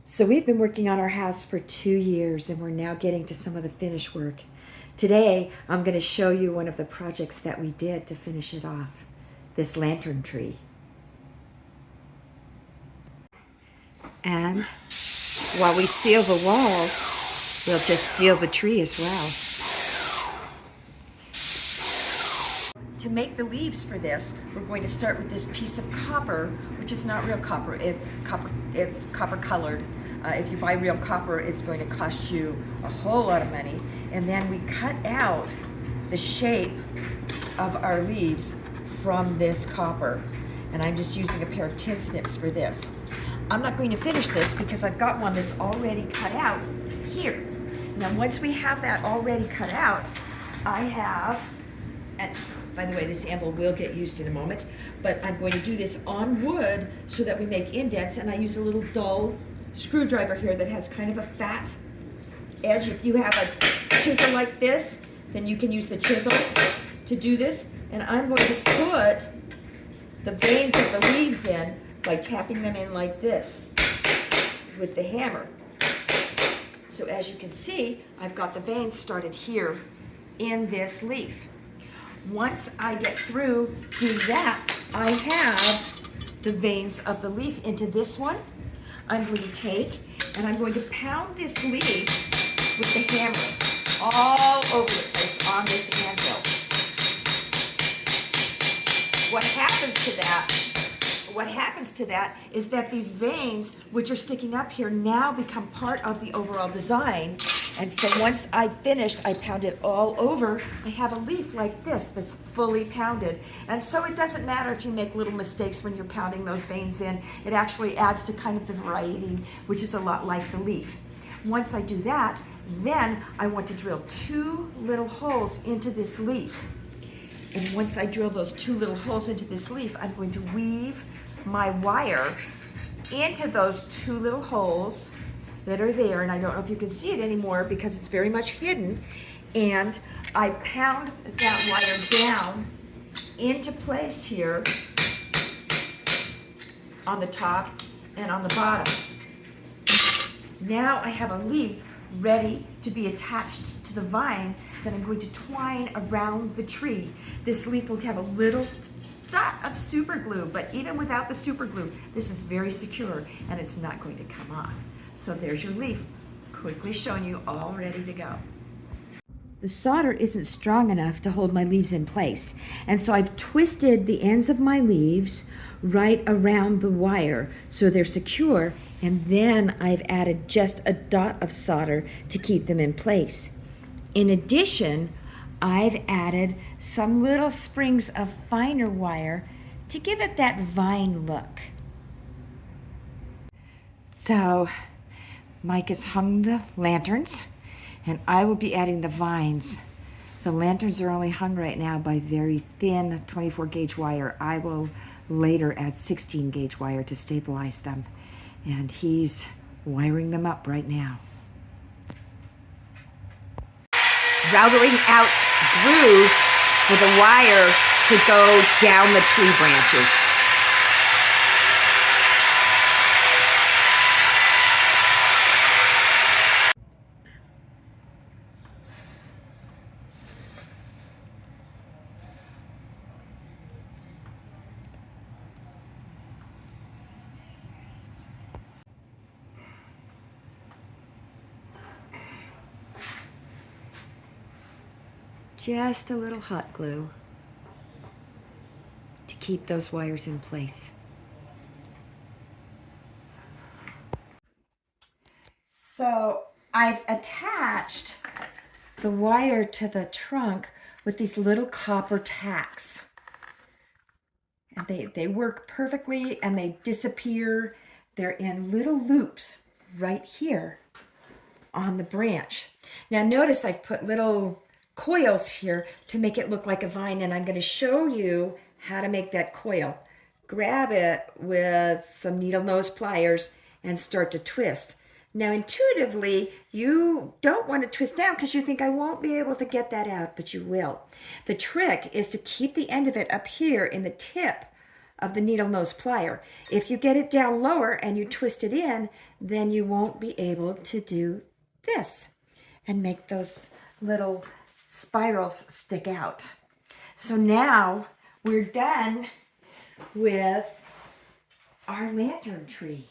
So we've been working on our house for 2 years and we're now getting to some of the finish work. Today, I'm going to show you one of the projects that we did to finish it off, this lantern tree. And while we seal the walls, we'll just seal the tree as well. To make the leaves for this, we're going to start with this piece of copper, which is not real copper. It's copper colored. If you buy real copper, it's going to cost you a whole lot of money. And then we cut out the shape of our leaves from this copper. And I'm just using a pair of tin snips for this. I'm not going to finish this because I've got one that's already cut out here. Now, once we have that already cut out, I have, and by the way, this anvil will get used in a moment, but I'm going to do this on wood so that we make indents, and I use a little dull screwdriver here that has kind of a fat edge. If you have a chisel like this, then you can use the chisel to do this, and I'm going to put the veins of the leaves in by tapping them in like this with the hammer. So as you can see, I've got the veins started here in this leaf. Once I get through doing that, I have the veins of the leaf into this one. I'm going to take and I'm going to pound this leaf with the hammer all over the place on this anvil. What happens to that is that these veins, which are sticking up here, now become part of the overall design. And so once I finished, I pound it all over. I have a leaf like this that's fully pounded. And so it doesn't matter if you make little mistakes when you're pounding those veins in. It actually adds to kind of the variety, which is a lot like the leaf. Once I do that, then I want to drill 2 little holes into this leaf. And once I drill those 2 little holes into this leaf, I'm going to weave my wire into those 2 little holes that are there, and I don't know if you can see it anymore because it's very much hidden. And I pound that wire down into place here on the top and on the bottom. Now I have a leaf ready to be attached to the vine that I'm going to twine around the tree. This leaf will have a little dot of super glue, but even without the super glue, this is very secure and it's not going to come off. So there's your leaf, quickly showing you all ready to go. The solder isn't strong enough to hold my leaves in place, and so I've twisted the ends of my leaves right around the wire so they're secure, and then I've added just a dot of solder to keep them in place. In addition, I've added some little springs of finer wire to give it that vine look. So Mike has hung the lanterns, and I will be adding the vines. The lanterns are only hung right now by very thin 24 gauge wire. I will later add 16 gauge wire to stabilize them, and he's wiring them up right now. Routering out grooves for the wire to go down the tree branches. Just a little hot glue to keep those wires in place. So I've attached the wire to the trunk with these little copper tacks. And they work perfectly and they disappear. They're in little loops right here on the branch. Now notice I've put little coils here to make it look like a vine, and I'm going to show you how to make that coil. Grab it with some needle nose pliers and start to twist. Now intuitively, you don't want to twist down because you think I won't be able to get that out, but you will. The trick is to keep the end of it up here in the tip of the needle nose plier. If you get it down lower and you twist it in, then you won't be able to do this and make those little spirals stick out. So now we're done with our lantern tree.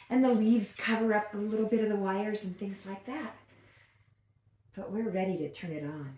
And the leaves cover up a little bit of the wires and things like that. But we're ready to turn it on.